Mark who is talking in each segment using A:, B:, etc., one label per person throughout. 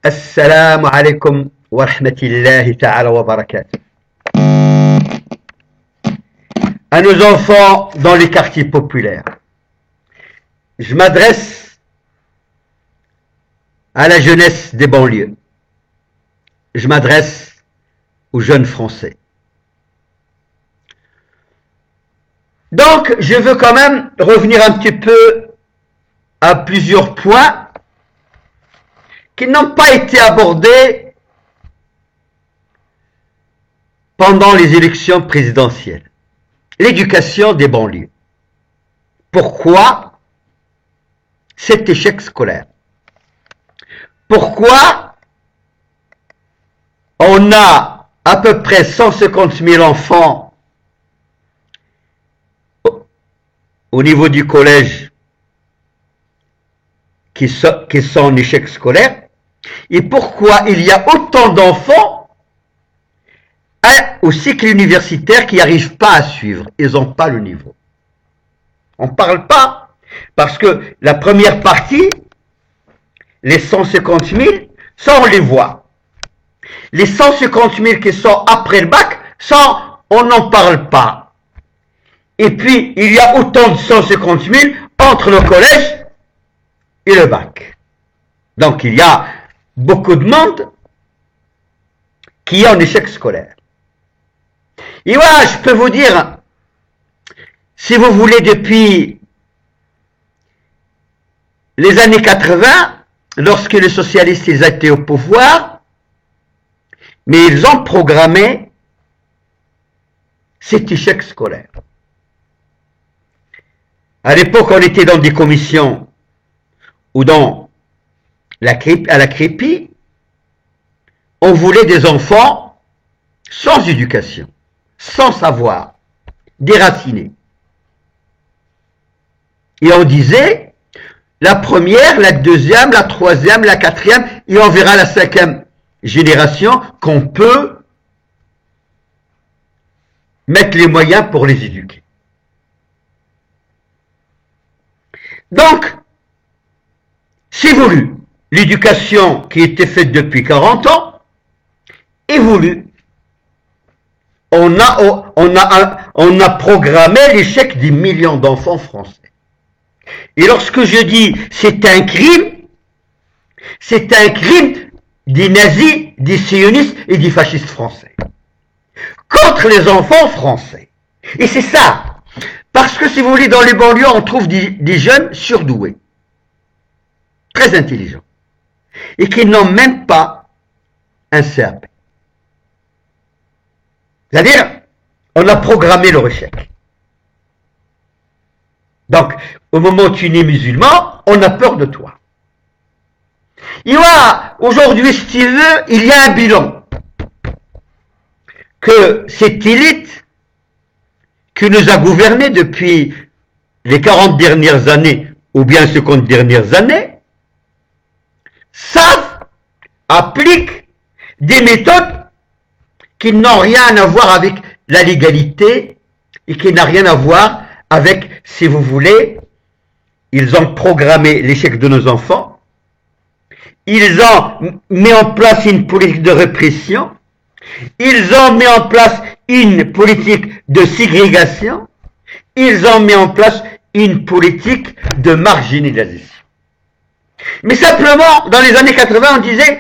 A: Assalamu alaikum wa rahmatullahi ta'ala wa barakatuh. À nos enfants dans les quartiers populaires, je m'adresse à la jeunesse des banlieues. Je m'adresse aux jeunes Français. Donc, je veux quand même revenir un petit peu à plusieurs points qui n'ont pas été abordés pendant les élections présidentielles. L'éducation des banlieues. Pourquoi cet échec scolaire? Pourquoi on a à peu près 150 000 enfants au niveau du collège qui sont en échec scolaire, et pourquoi il y a autant d'enfants au cycle universitaire qui n'arrivent pas à suivre, ils n'ont pas le niveau. On ne parle pas, parce que la première partie, les 150 000, ça on les voit. Les 150 000 qui sont après le bac, ça on n'en parle pas. Et puis, il y a autant de 150 000 entre le collège et le bac. Donc, il y a beaucoup de monde qui est en échec scolaire. Et voilà, je peux vous dire, si vous voulez, depuis les années 80, lorsque les socialistes ils étaient au pouvoir, mais ils ont programmé cet échec scolaire. À l'époque, on était dans des commissions ou à la crépi, on voulait des enfants sans éducation, sans savoir, déracinés. Et on disait, la première, la deuxième, la troisième, la quatrième, et on verra la cinquième génération qu'on peut mettre les moyens pour les éduquer. Donc, c'est voulu. L'éducation qui était faite depuis 40 ans est voulue. On a programmé l'échec des millions d'enfants français. Et lorsque je dis c'est un crime des nazis, des sionistes et des fascistes français. Contre les enfants français. Et c'est ça. Parce que si vous voulez, dans les banlieues, on trouve des jeunes surdoués, très intelligents, et qui n'ont même pas un CAP. C'est-à-dire, on a programmé leur échec. Donc, au moment où tu es musulman, on a peur de toi. Et voilà, aujourd'hui, si tu veux, il y a un bilan que cette élite qui nous a gouvernés depuis les 40 dernières années, ou bien 50 dernières années, savent, appliquent des méthodes qui n'ont rien à voir avec la légalité et qui n'ont rien à voir avec, si vous voulez, ils ont programmé l'échec de nos enfants, ils ont mis en place une politique de répression, ils ont mis en place une politique de ségrégation, ils ont mis en place une politique de marginalisation. Mais simplement, dans les années 80, on disait,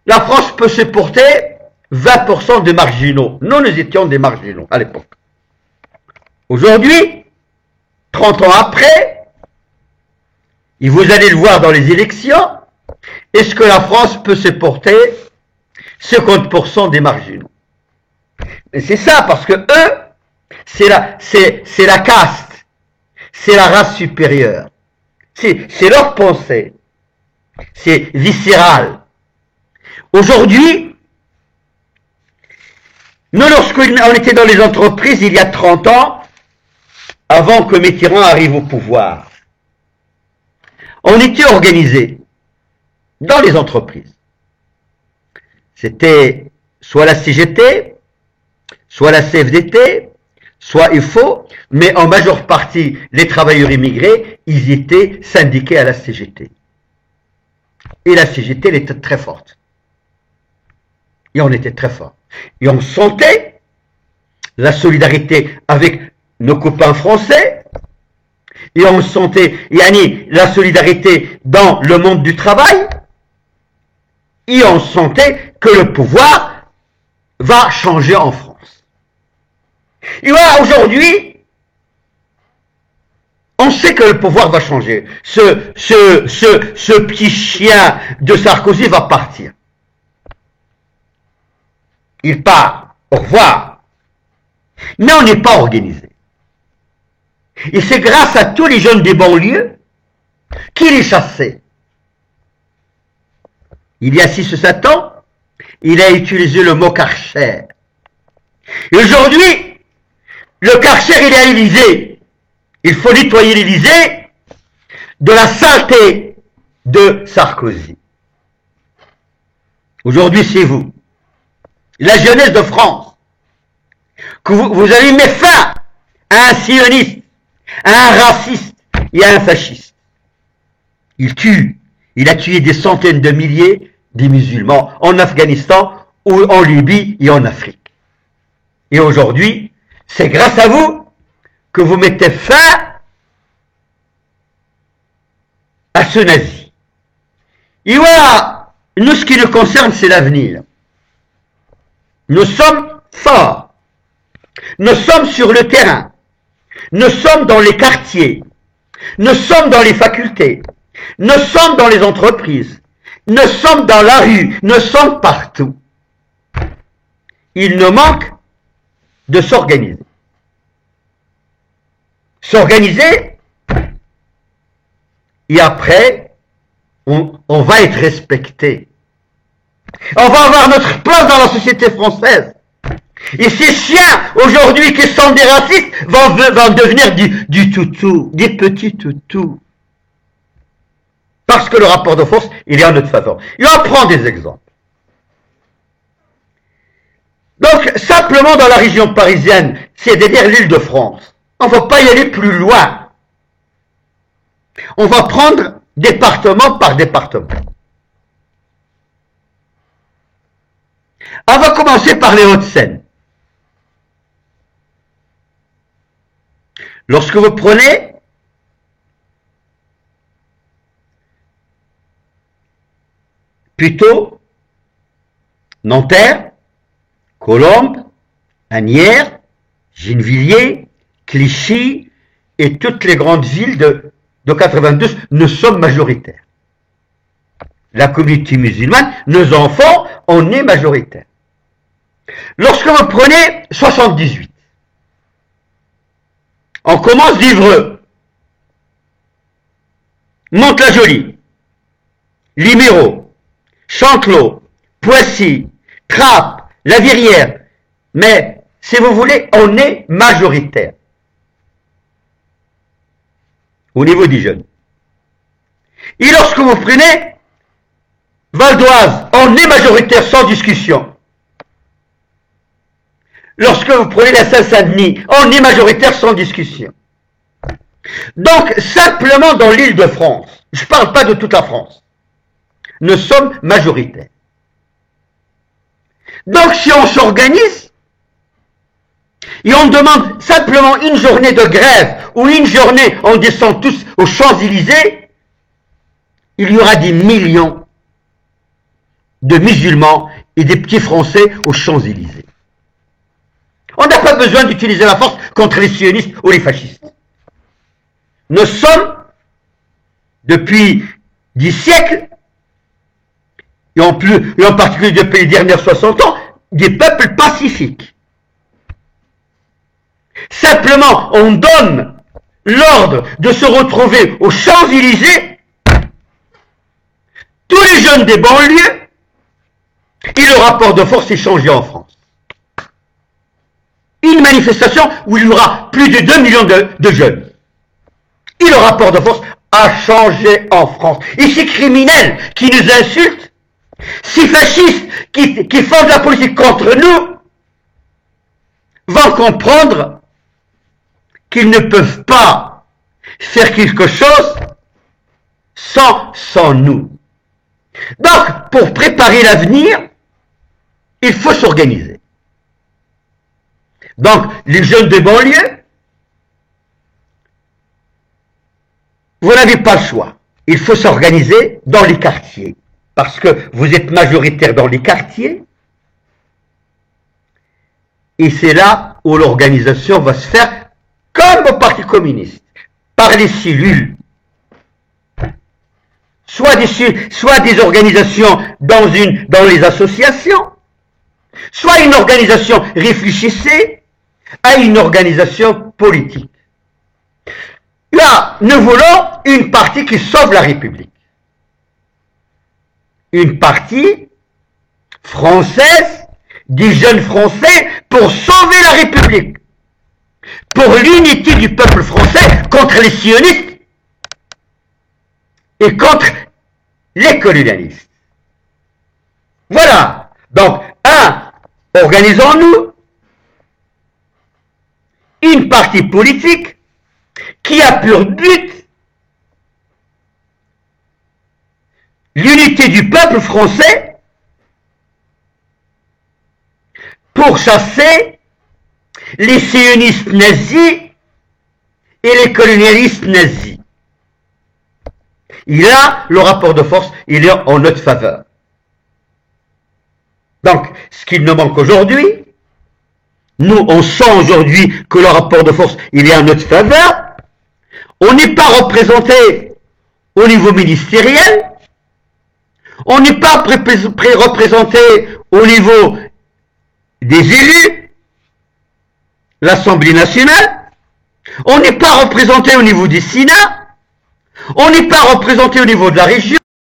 A: la France peut supporter 20% de marginaux. Nous étions des marginaux à l'époque. Aujourd'hui, 30 ans après, et vous allez le voir dans les élections, est-ce que la France peut supporter 50% des marginaux? Mais c'est ça, parce que eux, c'est la caste, c'est la race supérieure, c'est leur pensée, c'est viscéral. Aujourd'hui, nous, lorsqu'on était dans les entreprises il y a 30 ans, avant que Mitterrand arrive au pouvoir, on était organisés dans les entreprises. C'était soit la CGT, soit la CFDT, soit UFO, mais en majeure partie, les travailleurs immigrés, ils étaient syndiqués à la CGT. Et la CGT, elle était très forte. Et on était très fort. Et on sentait la solidarité avec nos copains français. Et on sentait, yani, la solidarité dans le monde du travail. Et on sentait que le pouvoir va changer en France. Et voilà, aujourd'hui, on sait que le pouvoir va changer. Ce petit chien de Sarkozy va partir. Il part. Au revoir. Mais on n'est pas organisé. Et c'est grâce à tous les jeunes des banlieues qu'il est chassé. Il y a 6 ou 7 ans, il a utilisé le mot Karcher. Et aujourd'hui, le Karcher, il est à l'Élysée. Il faut nettoyer l'Élysée de la saleté de Sarkozy. Aujourd'hui, c'est vous, la jeunesse de France, que vous avez mis fin à un sioniste, à un raciste et à un fasciste. Il a tué des centaines de milliers de musulmans en Afghanistan, ou en Libye et en Afrique. Et aujourd'hui, c'est grâce à vous que vous mettez fin à ce nazi. Et voilà, nous, ce qui nous concerne, c'est l'avenir. Nous sommes forts. Nous sommes sur le terrain. Nous sommes dans les quartiers. Nous sommes dans les facultés. Nous sommes dans les entreprises. Nous sommes dans la rue. Nous sommes partout. Il nous manque de s'organiser. S'organiser, et après, on va être respecté. On va avoir notre place dans la société française. Et ces chiens, aujourd'hui, qui sont des racistes, vont devenir du toutou, des petits toutous. Parce que le rapport de force, il est en notre faveur. Et on prend des exemples. Donc, simplement dans la région parisienne, c'est-à-dire l'Île-de-France, on ne va pas y aller plus loin. On va prendre département par département. On va commencer par les Hauts-de-Seine. Lorsque vous prenez plutôt Nanterre, Colombes, Asnières, Gennevilliers, Clichy et toutes les grandes villes de 92, nous sommes majoritaires. La communauté musulmane, nos enfants, on est majoritaires. Lorsque vous prenez 78, on commence d'Ivreux, Mantes-la-Jolie, Liméro, Chantelot, Poissy, Trappes, La Verrière. Mais, si vous voulez, on est majoritaire. Au niveau des jeunes. Et lorsque vous prenez Val d'Oise, on est majoritaire sans discussion. Lorsque vous prenez la Seine-Saint-Denis, on est majoritaire sans discussion. Donc, simplement dans l'Île-de-France, je ne parle pas de toute la France, nous sommes majoritaires. Donc, si on s'organise, et on demande simplement une journée de grève, ou une journée, on descend tous aux Champs-Élysées, il y aura des millions de musulmans et des petits Français aux Champs-Élysées. On n'a pas besoin d'utiliser la force contre les sionistes ou les fascistes. Nous sommes, depuis 10 siècles, et en particulier depuis les dernières 60 ans, des peuples pacifiques. Simplement, on donne l'ordre de se retrouver aux Champs-Élysées, tous les jeunes des banlieues, et le rapport de force est changé en France. Une manifestation où il y aura plus de 2 millions de jeunes. Et le rapport de force a changé en France. Et ces criminels qui nous insultent, ces fascistes qui font de la politique contre nous, vont comprendre qu'ils ne peuvent pas faire quelque chose sans nous. Donc, pour préparer l'avenir, il faut s'organiser. Donc, les jeunes de banlieue, vous n'avez pas le choix. Il faut s'organiser dans les quartiers. Parce que vous êtes majoritaire dans les quartiers. Et c'est là où l'organisation va se faire comme au Parti communiste. Par les cellules. Soit des organisations dans les associations. Soit une organisation, réfléchissez à une organisation politique. Là, nous voulons une partie qui sauve la République. Une partie française, des jeunes Français, pour sauver la République. Pour l'unité du peuple français contre les sionistes et contre les colonialistes. Voilà. Donc, organisons-nous une partie politique qui a pour but l'unité du peuple français pour chasser les sionistes nazis et les colonialistes nazis. Et là, le rapport de force, il est en notre faveur. Donc, ce qu'il nous manque aujourd'hui, nous, on sent aujourd'hui que le rapport de force, il est en notre faveur. On n'est pas représenté au niveau ministériel. On n'est pas représenté au niveau des élus, l'Assemblée nationale. On n'est pas représenté au niveau du Sénat. On n'est pas représenté au niveau de la région.